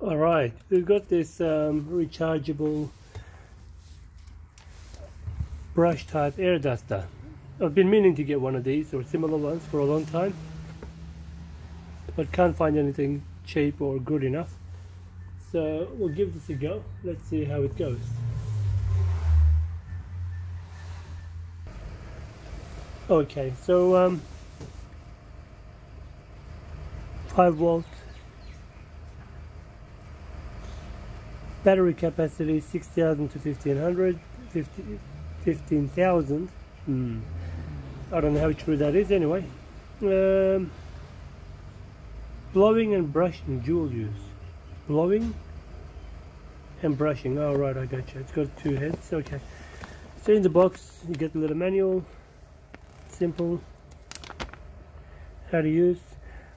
Alright, we've got this rechargeable brush type air duster. I've been meaning to get one of these or similar ones for a long time, but can't find anything cheap or good enough. So we'll give this a go. Let's see how it goes. Okay, so 5-volt battery capacity, 6,000 to 1,500, 15,000. I don't know how true that is anyway. Blowing and brushing, dual use. Blowing and brushing. Oh right, I got you. It's got 2 heads. Okay. So in the box you get a little manual. Simple. How to use.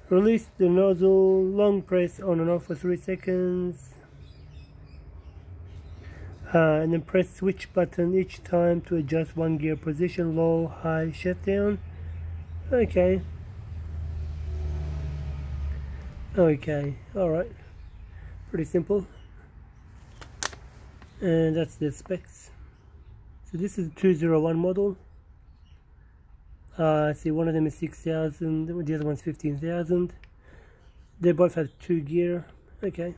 Release the nozzle. Long press on and off for 3 seconds. And then press switch button each time to adjust 1 gear position, low, high, shutdown. Okay. Okay, alright. Pretty simple. And that's the specs. So this is a 201 model. See, one of them is 6,000, the other one's 15,000. They both have 2 gear. Okay.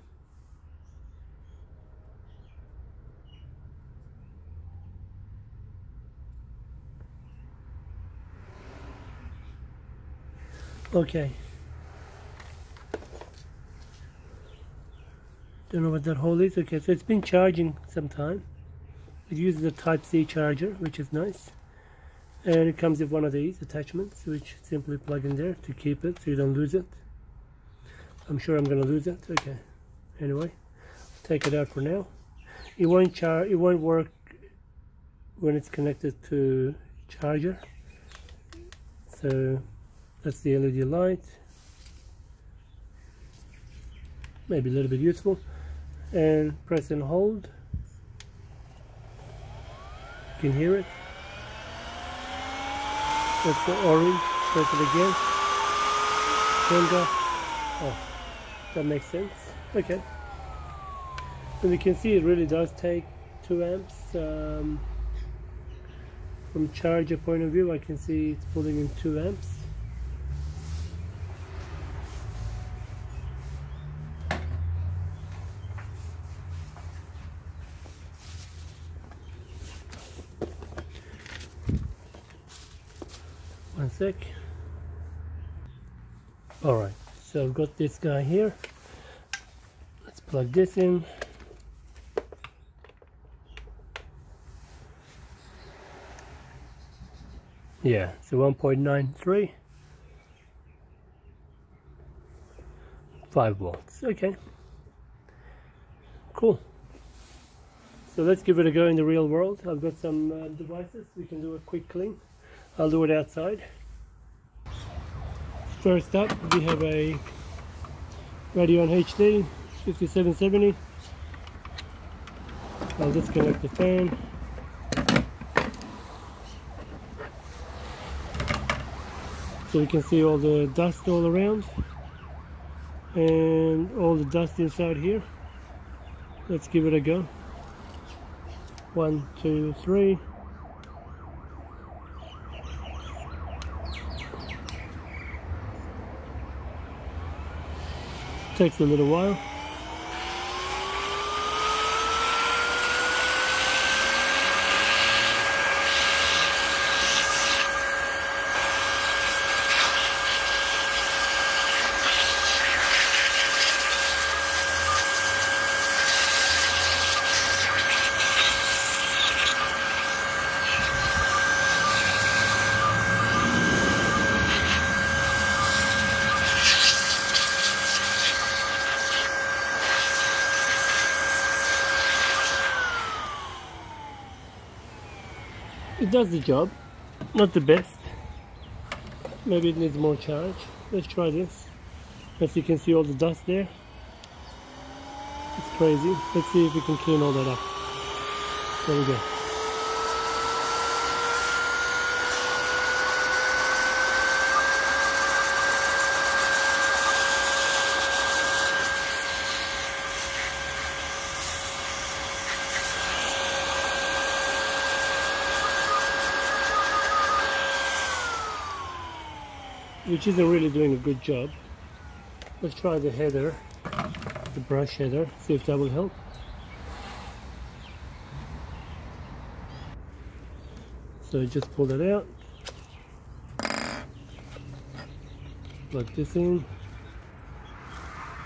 Okay. Don't know what that hole is. Okay, so it's been charging some time. It uses a Type-C charger, which is nice. And it comes with one of these attachments, which simply plug in there to keep it so you don't lose it. I'm sure I'm going to lose it. Okay. Anyway, take it out for now. It won't work when it's connected to charger. So that's the LED light. Maybe a little bit useful. And press and hold. You can hear it. That's the orange. Press it again. Turned off. Oh, that makes sense. Okay. And you can see it really does take 2 amps. From charger point of view, I can see it's pulling in 2 amps. One sec. Alright, so I've got this guy here. Let's plug this in. Yeah, so 1.93. 5 volts. Okay. Cool. So let's give it a go in the real world. I've got some devices. We can do a quick clean. I'll do it outside. First up, we have a Radeon HD 5770. I'll disconnect the fan. So you can see all the dust all around and all the dust inside here. Let's give it a go. 1, 2, 3. Takes a little while. It does the job, not the best. Maybe it needs more charge. Let's try this. As you can see all the dust there. It's crazy. Let's see if we can clean all that up. There we go. which isn't really doing a good job. Let's try the header, the brush header, see if that will help. So just pull that out, plug this in,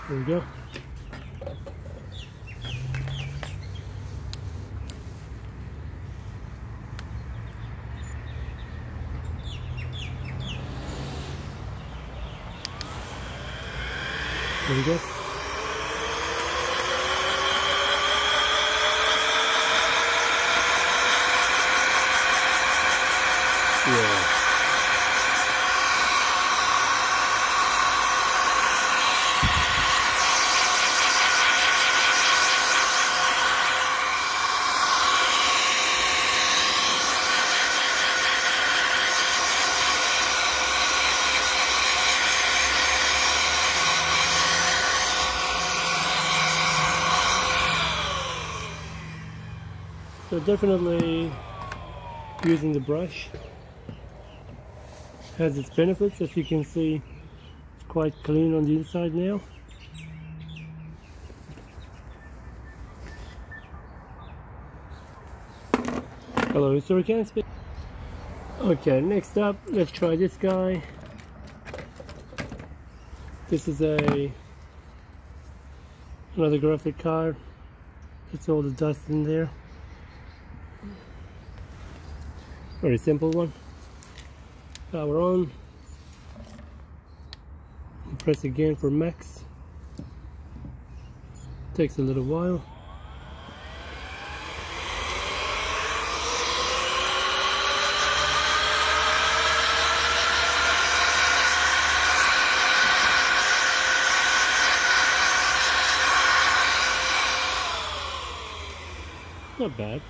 there we go. There we go. Yeah. So definitely using the brush has its benefits. As you can see, it's quite clean on the inside now. Hello, SureCan speak. Okay, next up, let's try this guy. This is another graphic card. It's all the dust in there. Very simple one. Power on. Press again for max. Takes a little while. Not bad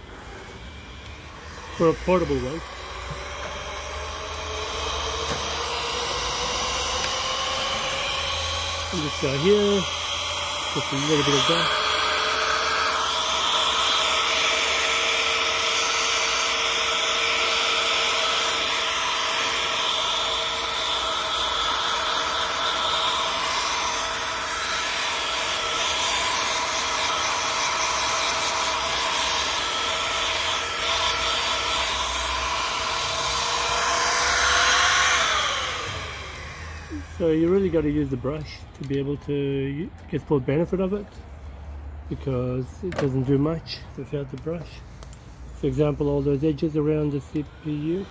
for a portable one. And this guy here, just a little bit of dust. So you really got to use the brush to be able to get full benefit of it, because it doesn't do much without the brush. For example, all those edges around the CPU.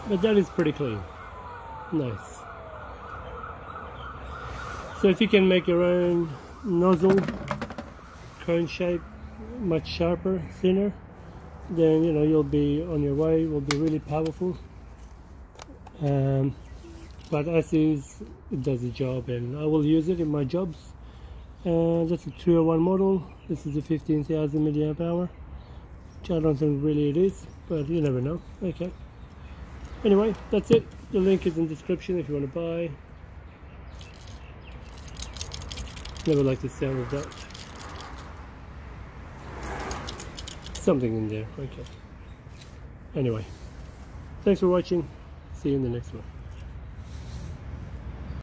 But that is pretty clean. Nice. So if you can make your own nozzle, cone shape, much sharper, thinner, then you know you'll be on your way. Will be really powerful. But as is, it does the job, and I will use it in my jobs. That's a 201 model. This is a 15,000 milliamp hour, which I don't think really it is, but you never know. Okay. Anyway, that's it. The link is in the description if you want to buy. Never like the sound of that. Something in there. Okay. Anyway, thanks for watching. See you in the next one.